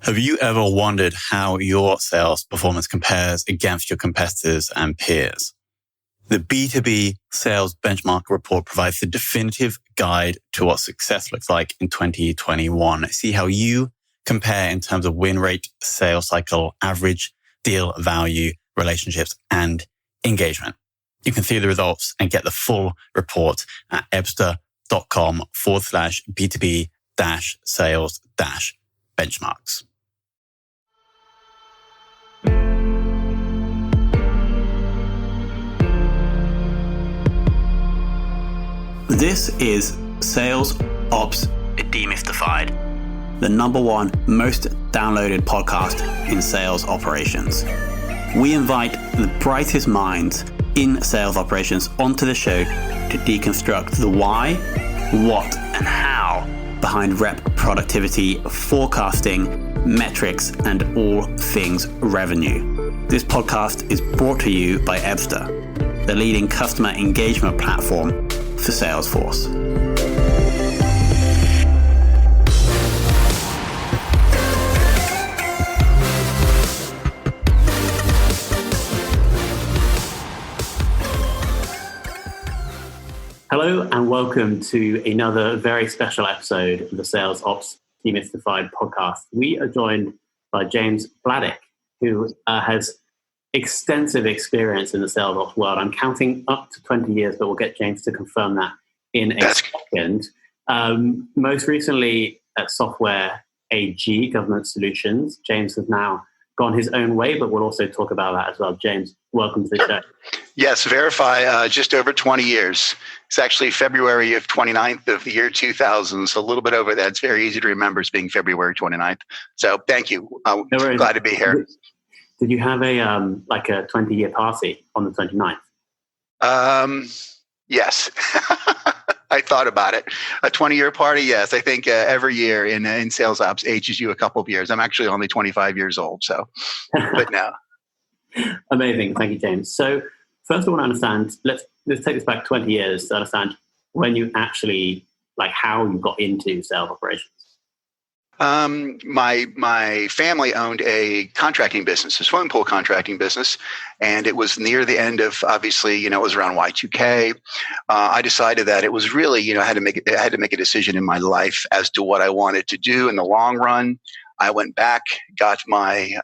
Have you ever wondered how your sales performance compares against your competitors and peers? The B2B Sales Benchmark Report provides the definitive guide to what success looks like in 2021. See how you compare in terms of win rate, sales cycle, average deal value, relationships, and engagement. You can see the results and get the full report at ebster.com/B2B-sales-benchmarks. This is Sales Ops Demystified, the #1 most downloaded podcast in sales operations. We invite the brightest minds in sales operations onto the show to deconstruct the why, what, and how behind rep productivity, forecasting, metrics, and all things revenue. This podcast is brought to you by Ebster, the leading customer engagement platform for Salesforce. Hello and welcome to another very special episode of the Sales Ops Demystified Podcast. We are joined by James Bladich, who has extensive experience in the sales ops world. I'm counting up to 20 years, but we'll get James to confirm that in a second. Most recently at Software AG, Government Solutions. James has now gone his own way, but we'll also talk about that as well. James, welcome to the show. Yes, verify just over 20 years. It's actually February of 29th of the year 2000, so a little bit over that. It's very easy to remember as being February 29th. So thank you. No worries. Glad to be here. Did you have a 20-year party on the 29th? Yes. I thought about it. A 20-year party, yes. I think every year in sales ops ages you a couple of years. I'm actually only 25 years old, so, but no. Amazing. Thank you, James. So first I want to understand, let's take this back 20 years to understand when you actually, how you got into sales operations. My family owned a contracting business, a swimming pool contracting business, and it was near the end of, obviously, it was around Y2K. I decided that it was really, I had to make a decision in my life as to what I wanted to do in the long run. I went back, got my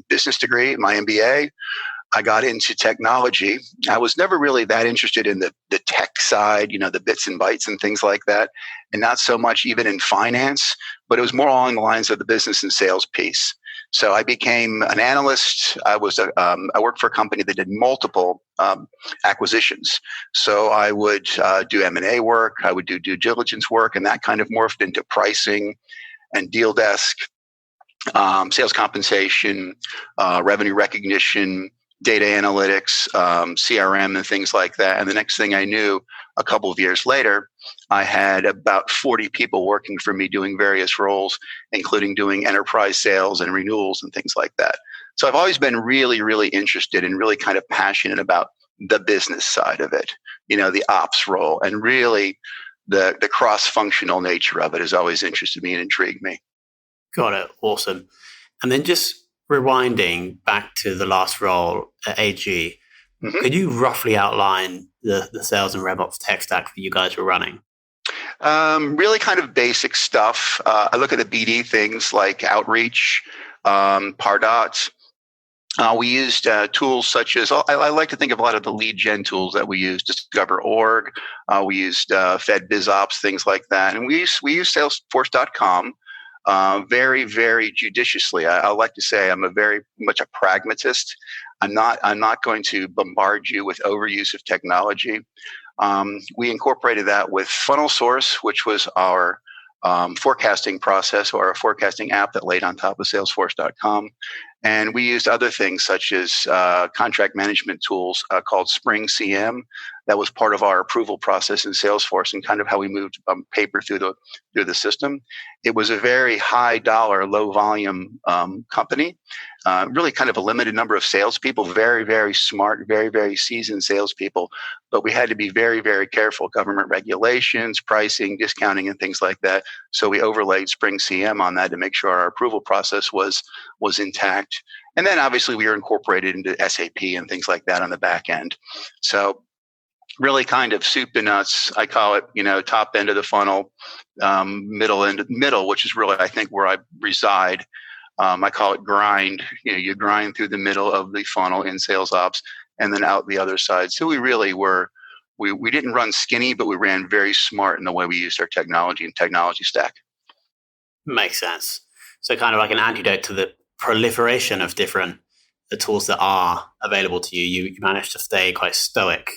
business degree, my MBA. I got into technology. I was never really that interested in the tech side, the bits and bytes and things like that, and not so much even in finance, but it was more along the lines of the business and sales piece. So I became an analyst. I worked for a company that did multiple acquisitions. So I would do M&A work, I would do due diligence work, and that kind of morphed into pricing and deal desk, sales compensation, revenue recognition, data analytics, CRM, and things like that. And the next thing I knew, a couple of years later, I had about 40 people working for me doing various roles, including doing enterprise sales and renewals and things like that. So I've always been really, really interested and really kind of passionate about the business side of it, the ops role, and really the cross-functional nature of it has always interested me and intrigued me. Got it. Awesome. And then just rewinding back to the last role at AG, could you roughly outline the sales and RevOps tech stack that you guys were running? Really kind of basic stuff. I look at the BD things like Outreach, Pardot. We used tools such as, I like to think of a lot of the lead gen tools that we use, Discover.org. We used Fed BizOps, things like that. And we use Salesforce.com. Very, very judiciously. I like to say I'm very much a pragmatist. I'm not going to bombard you with overuse of technology. We incorporated that with Funnel Source, which was our forecasting process or a forecasting app that laid on top of Salesforce.com. And we used other things such as contract management tools called Spring CM that was part of our approval process in Salesforce and kind of how we moved paper through the system. It was a very high dollar, low volume company, really kind of a limited number of salespeople, very, very smart, very, very seasoned salespeople. But we had to be very, very careful, government regulations, pricing, discounting, and things like that. So we overlaid Spring CM on that to make sure our approval process was intact. And then obviously we were incorporated into SAP and things like that on the back end. So really kind of soup to nuts. I call it, top end of the funnel, middle, which is really, I think, where I reside. I call it grind. You grind through the middle of the funnel in sales ops and then out the other side. So we really were, we didn't run skinny, but we ran very smart in the way we used our technology and technology stack. Makes sense. So kind of like an antidote to the proliferation of the tools that are available to you. You managed to stay quite stoic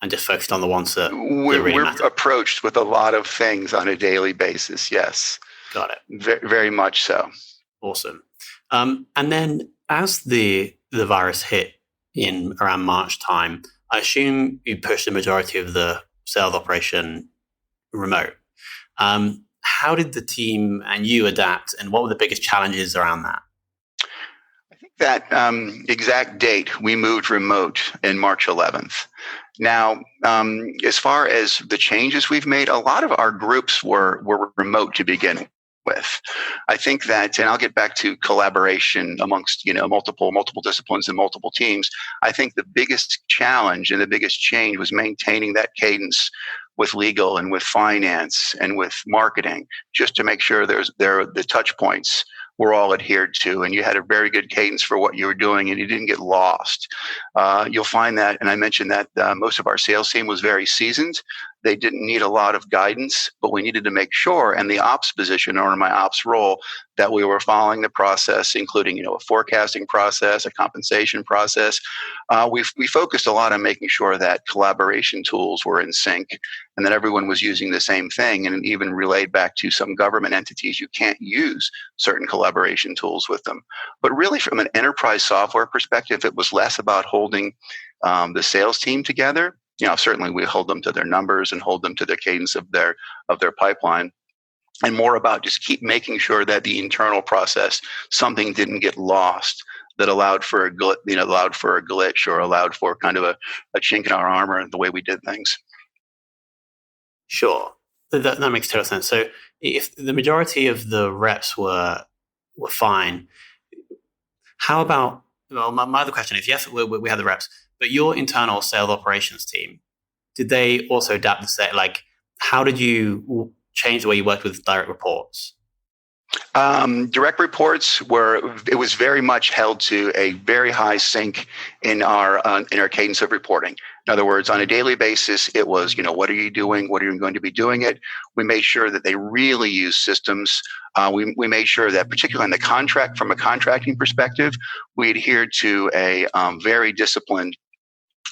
and just focused on the ones that really we're matter. Approached with a lot of things on a daily basis. Yes. Got it. Very much so. Awesome. And then as the virus hit in around March time, I assume you pushed the majority of the sales operation remote. How did the team and you adapt, and what were the biggest challenges around that? I think that exact date, we moved remote in March 11th. Now, as far as the changes we've made, a lot of our groups were remote to begin with. I think that, and I'll get back to collaboration amongst, multiple disciplines and multiple teams. I think the biggest challenge and the biggest change was maintaining that cadence with legal and with finance and with marketing, just to make sure the touch points were all adhered to, and you had a very good cadence for what you were doing, and you didn't get lost. You'll find that, and I mentioned that most of our sales team was very seasoned. They didn't need a lot of guidance, but we needed to make sure, and the ops position or in my ops role, that we were following the process, including a forecasting process, a compensation process. We focused a lot on making sure that collaboration tools were in sync and that everyone was using the same thing, and even relayed back to some government entities you can't use certain collaboration tools with them. But really, from an enterprise software perspective, it was less about holding the sales team together. Certainly we hold them to their numbers and hold them to the cadence of their pipeline, and more about just keep making sure that the internal process, something didn't get lost that allowed for a glitch or allowed for kind of a chink in our armor in the way we did things. Sure, that makes total sense. So if the majority of the reps were fine, how about? Well, my other question is, yes, we had the reps, but your internal sales operations team, did they also adapt the set? Like, how did you change the way you worked with direct reports? Direct reports it was very much held to a very high sync in our cadence of reporting. In other words, on a daily basis, it was, what are you doing? What are you going to be doing it? We made sure that they really use systems. We made sure that, particularly on the contract, from a contracting perspective, we adhered to a very disciplined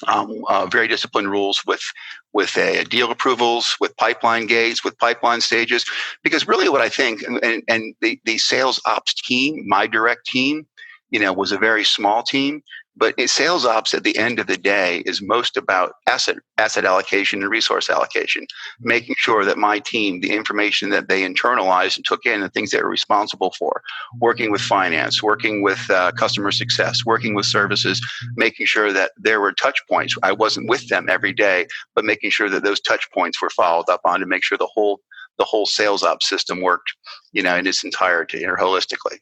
rules with deal approvals, with pipeline gates, with pipeline stages. Because really what I think, and the sales ops team, my direct team, was a very small team. But sales ops at the end of the day is most about asset allocation and resource allocation, making sure that my team, the information that they internalized and took in, the things they were responsible for, working with finance, working with customer success, working with services, making sure that there were touch points. I wasn't with them every day, but making sure that those touch points were followed up on to make sure the whole sales ops system worked, in its entirety or holistically.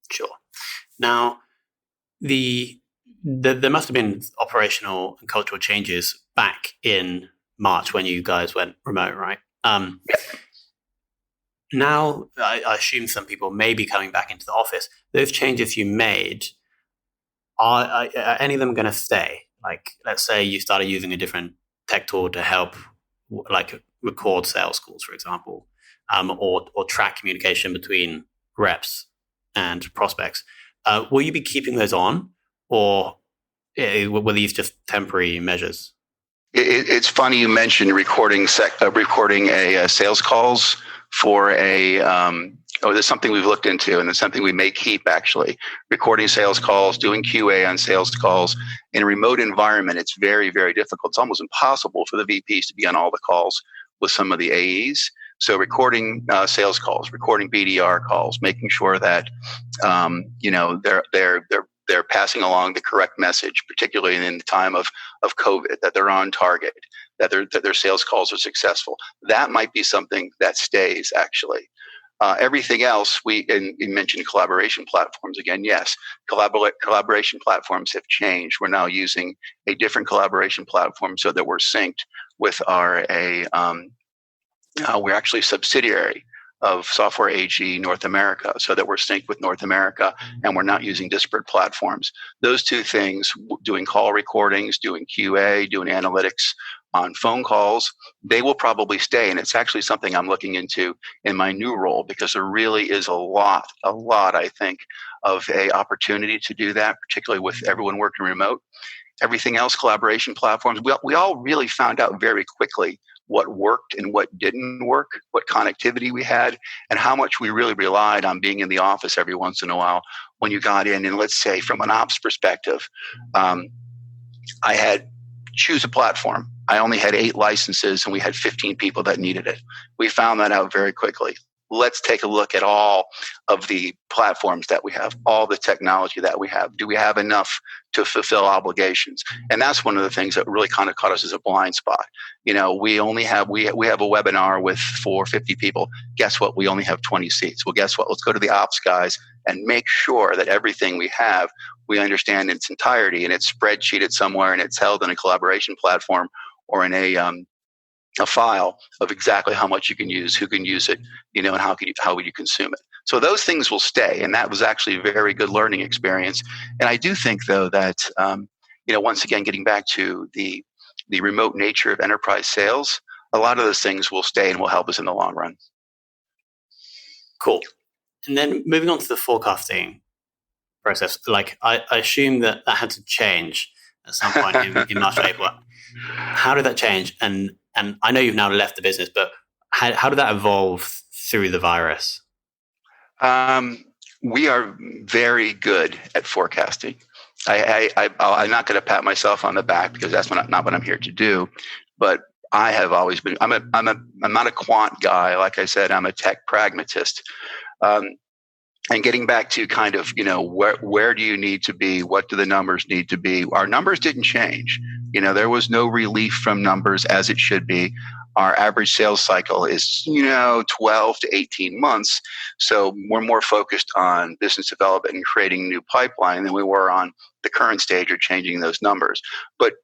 Sure. Now, there must have been operational and cultural changes back in March when you guys went remote, right? Now, I assume some people may be coming back into the office. Those changes you made, are any of them going to stay? Like, let's say you started using a different tech tool to help, like record sales calls, for example, or track communication between reps and prospects. Will you be keeping those on, or were these just temporary measures? It's funny you mentioned recording a sales calls for there's something we've looked into, and it's something we may keep actually. Recording sales calls, doing QA on sales calls. In a remote environment, it's very, very difficult. It's almost impossible for the VPs to be on all the calls with some of the AEs. So recording sales calls, recording BDR calls, making sure that they're passing along the correct message, particularly in the time of COVID, that they're on target, that their sales calls are successful. That might be something that stays actually. Everything else, you mentioned collaboration platforms again. Yes, collaboration platforms have changed. We're now using a different collaboration platform so that we're synced with we're actually a subsidiary of Software AG North America, so that we're synced with North America and we're not using disparate platforms. Those two things, doing call recordings, doing QA, doing analytics on phone calls, they will probably stay. And it's actually something I'm looking into in my new role, because there really is a lot, I think, of a opportunity to do that, particularly with everyone working remote. Everything else, collaboration platforms, we all really found out very quickly what worked and what didn't work, what connectivity we had, and how much we really relied on being in the office every once in a while when you got in. And let's say from an ops perspective, I had choose a platform. I only had 8 licenses and we had 15 people that needed it. We found that out very quickly. Let's take a look at all of the platforms that we have, all the technology that we have. Do we have enough to fulfill obligations? And that's one of the things that really kind of caught us as a blind spot. We have a webinar with 450 people. Guess what? We only have 20 seats. Well, guess what? Let's go to the ops guys and make sure that everything we have, we understand in its entirety, and it's spreadsheeted somewhere and it's held in a collaboration platform or in a file of exactly how much you can use, who can use it, and how would you consume it. So those things will stay, and that was actually a very good learning experience. And I do think, though, that once again, getting back to the remote nature of enterprise sales, a lot of those things will stay and will help us in the long run. Cool. And then moving on to the forecasting process, like I assume that had to change at some point in March or April. How did that change? And I know you've now left the business, but how did that evolve through the virus? We are very good at forecasting. I'm not going to pat myself on the back because that's not what I'm here to do. But I have always been. I'm not a quant guy. Like I said, I'm a tech pragmatist. And getting back to kind of, where do you need to be? What do the numbers need to be? Our numbers didn't change. There was no relief from numbers as it should be. Our average sales cycle is, 12 to 18 months. So we're more focused on business development and creating new pipeline than we were on the current stage of changing those numbers. But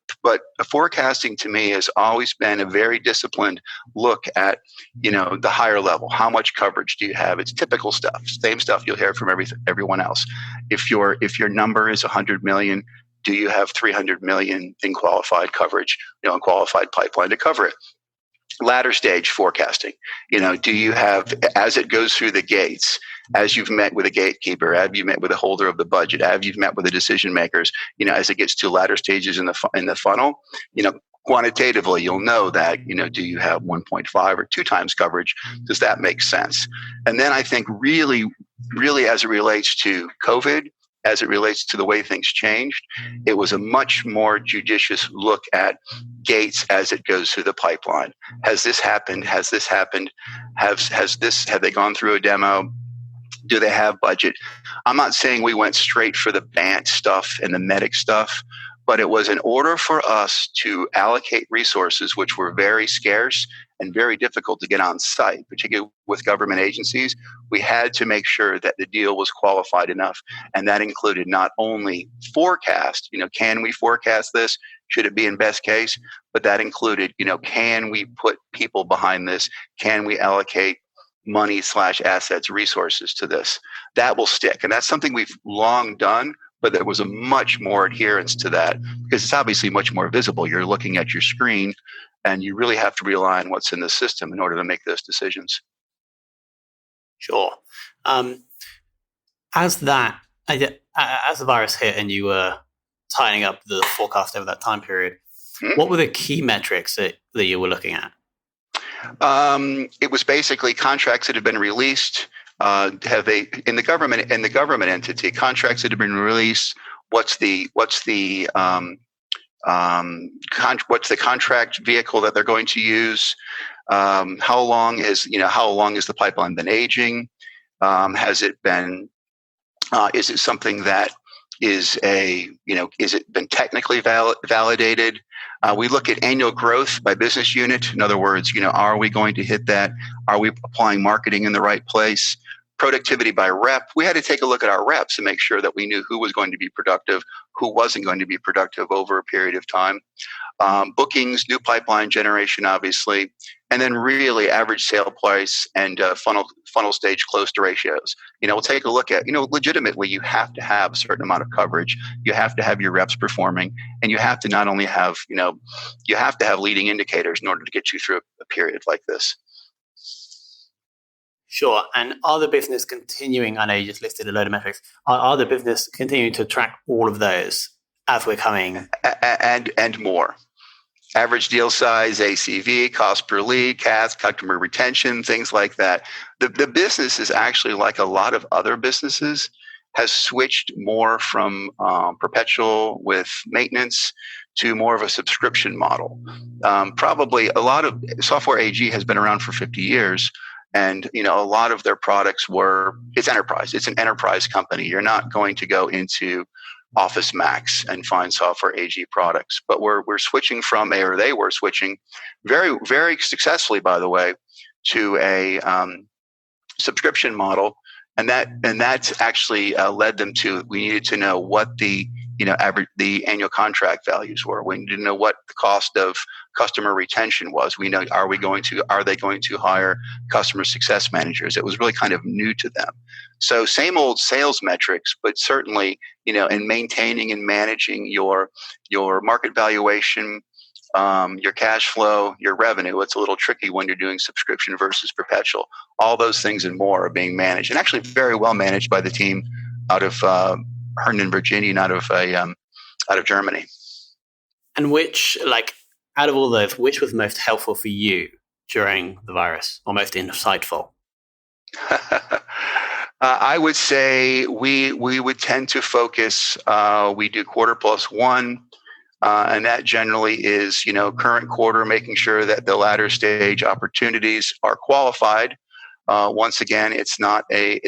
forecasting to me has always been a very disciplined look at, the higher level. How much coverage do you have? It's typical stuff, same stuff you'll hear from everyone else. If your number is 100 million, do you have 300 million in qualified coverage, in qualified pipeline to cover it? Latter stage forecasting, do you have, as it goes through the gates, as you've met with a gatekeeper, as you've met with a holder of the budget, as you've met with the decision makers, as it gets to latter stages in the funnel, quantitatively, you'll know that, do you have 1.5 or 2 times coverage? Does that make sense? And then I think really, really as it relates to COVID, as it relates to the way things changed, it was a much more judicious look at gates as it goes through the pipeline. Has this happened? Has this happened? Have they gone through a demo? Do they have budget? I'm not saying we went straight for the BANT stuff and the medic stuff, but it was in order for us to allocate resources, which were very scarce and very difficult to get on site, particularly with government agencies. We had to make sure that the deal was qualified enough. And that included not only forecast, can we forecast this? Should it be in best case? But that included, can we put people behind this? Can we allocate money / assets, resources to this? That will stick. And that's something we've long done, but there was a much more adherence to that because it's obviously much more visible. You're looking at your screen and you really have to rely on what's in the system in order to make those decisions. Sure. As the virus hit and you were tightening up the forecast over that time period, what were the key metrics that you were looking at? It was basically contracts that have been released. In the government entity, contracts that have been released? What's the contract vehicle that they're going to use? How long has the pipeline been aging? Has it been? Is it something that is is it been technically validated? We look at annual growth by business unit. In other words, are we going to hit that? Are we applying marketing in the right place? Productivity by rep. We had to take a look at our reps and make sure that we knew who was going to be productive, who wasn't going to be productive over a period of time. Bookings, new pipeline generation, obviously, and then really average sale price and funnel stage close to ratios. We'll take a look at, legitimately, you have to have a certain amount of coverage. You have to have your reps performing, and you have to not only have, you have to have leading indicators in order to get you through a period like this. Sure. And are the business continuing, I know you just listed a load of metrics, are the business continuing to track all of those as we're coming? And more. Average deal size, ACV, cost per lead, CAC, customer retention, things like that. The business is actually, like a lot of other businesses, has switched more from perpetual with maintenance to more of a subscription model. Probably a lot of Software AG has been around for 50 years. And, a lot of their products it's enterprise. It's an enterprise company. You're not going to go into Office Max and find Software AG products. But we're switching they were switching very, very successfully, by the way, to a subscription model. And that's actually led them to, we needed to know what the annual contract values were. We needed to know what the cost of customer retention was. We know, are they going to hire customer success managers? It was really kind of new to them. So same old sales metrics, but certainly, in maintaining and managing your market valuation, your cash flow, your revenue. It's a little tricky when you're doing subscription versus perpetual. All those things and more are being managed, and actually very well managed by the team out of Herndon, Virginia, and out of Germany. And out of all those, which was most helpful for you during the virus, or most insightful? I would say we would tend to focus. We do quarter plus one, and that generally is current quarter, making sure that the latter stage opportunities are qualified. Once again, it's not a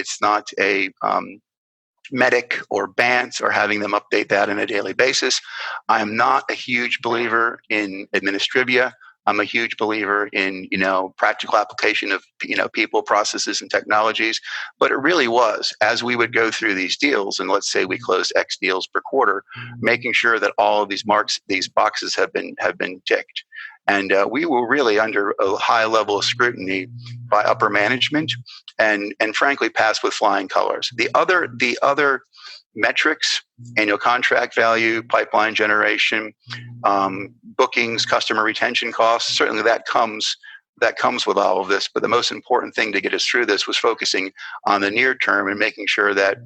Medic or BANT or having them update that on a daily basis. I am not a huge believer in Administrivia. I'm a huge believer in, practical application of, people, processes, and technologies. But it really was, as we would go through these deals, and let's say we closed X deals per quarter, making sure that all of these boxes have been ticked. And we were really under a high level of scrutiny by upper management, and frankly passed with flying colors. The other metrics, annual contract value, pipeline generation, bookings, customer retention costs, certainly that comes with all of this. But the most important thing to get us through this was focusing on the near term and making sure that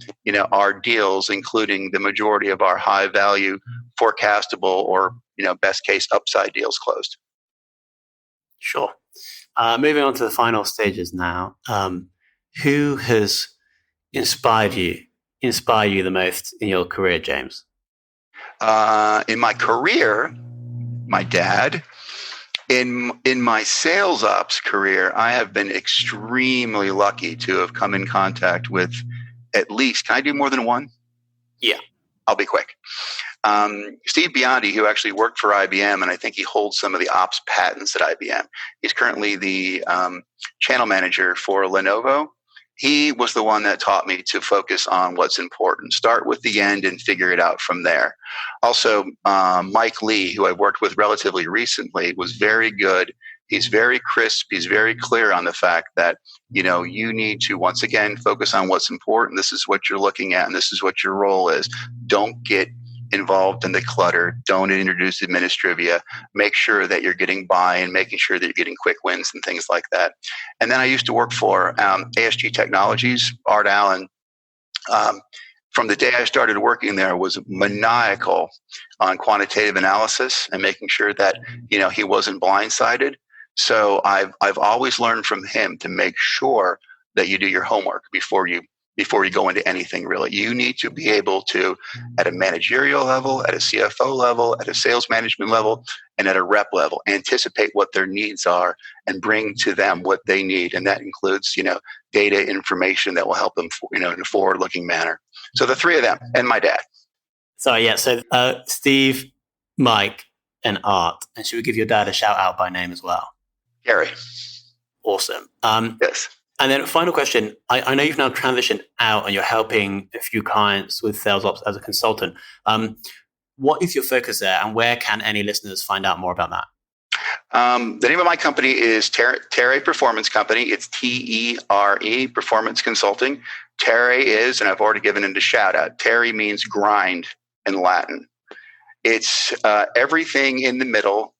our deals, including the majority of our high value, forecastable, or best case upside deals, closed. Sure. Moving on to the final stages now. Who has inspired you the most in your career, James? In my career, my dad. In my sales ops career, I have been extremely lucky to have come in contact with at least, can I do more than one? Yeah. I'll be quick. Steve Biondi, who actually worked for IBM, and I think he holds some of the ops patents at IBM. He's currently the channel manager for Lenovo. He was the one that taught me to focus on what's important. Start with the end and figure it out from there. Also, Mike Lee, who I worked with relatively recently, was very good. He's very crisp. He's very clear on the fact that, you need to, once again, focus on what's important. This is what you're looking at, and this is what your role is. Don't get involved in the clutter. Don't introduce Administrivia. Make sure that you're getting buy-in, making sure that you're getting quick wins and things like that. And then I used to work for ASG Technologies. Art Allen, from the day I started working there, was maniacal on quantitative analysis and making sure that he wasn't blindsided. So I've always learned from him to make sure that you do your homework before you go into anything, really. You need to be able to, at a managerial level, at a CFO level, at a sales management level, and at a rep level, anticipate what their needs are and bring to them what they need. And that includes, data information that will help them, in a forward-looking manner. So the three of them and my dad. So Steve, Mike, and Art. And should we give your dad a shout out by name as well? Gary. Awesome. Yes. And then final question. I know you've now transitioned out and you're helping a few clients with sales ops as a consultant. What is your focus there, and where can any listeners find out more about that? The name of my company is Tere Performance Company. It's TERE, Performance Consulting. Tere is, and I've already given it a shout out, Tere means grind in Latin. It's everything in the middle.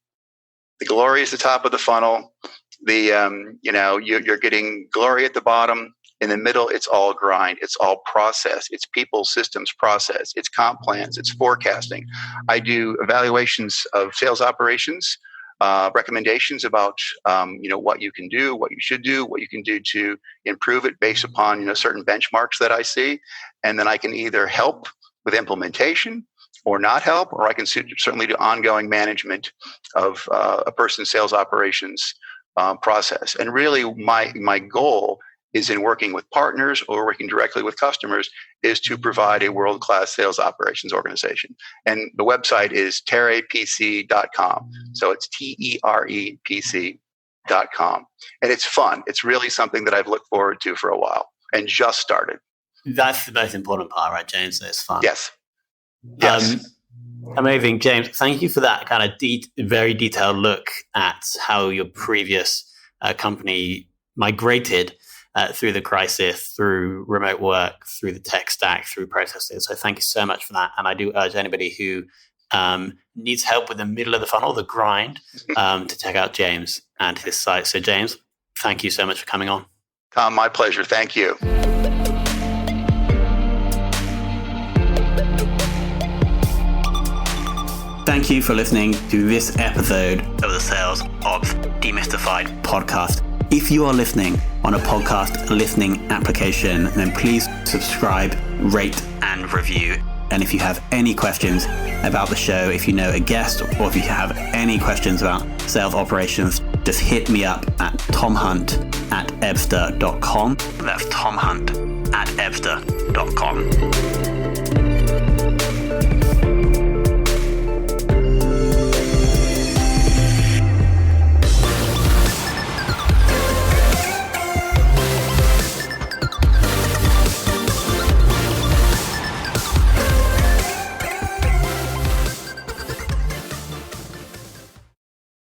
The glory is the top of the funnel. You're getting glory at the bottom. In the middle, it's all grind. It's all process. It's people, systems, process. It's comp plans. It's forecasting. I do evaluations of sales operations, recommendations about what you can do, what you should do, what you can do to improve it based upon certain benchmarks that I see, and then I can either help with implementation or not help, or I can certainly do ongoing management of a person's sales operations process. And really, my goal is in working with partners or working directly with customers is to provide a world-class sales operations organization. And the website is terepc.com. So it's TEREPC.com. And it's fun. It's really something that I've looked forward to for a while and just started. That's the most important part, right, James? It's fun. Yes. Amazing, James. Thank you for that kind of very detailed look at how your previous company migrated through the crisis, through remote work, through the tech stack, through processes. So thank you so much for that. And I do urge anybody who needs help with the middle of the funnel, the grind, to check out James and his site. So James, thank you so much for coming on. Tom, my pleasure. Thank you. Thank you for listening to this episode of the Sales Ops Demystified podcast. If you are listening on a podcast listening application, then please subscribe, rate, and review. And if you have any questions about the show, if you know a guest, or if you have any questions about sales operations, just hit me up at tomhunt@ebster.com. That's tomhunt@ebster.com.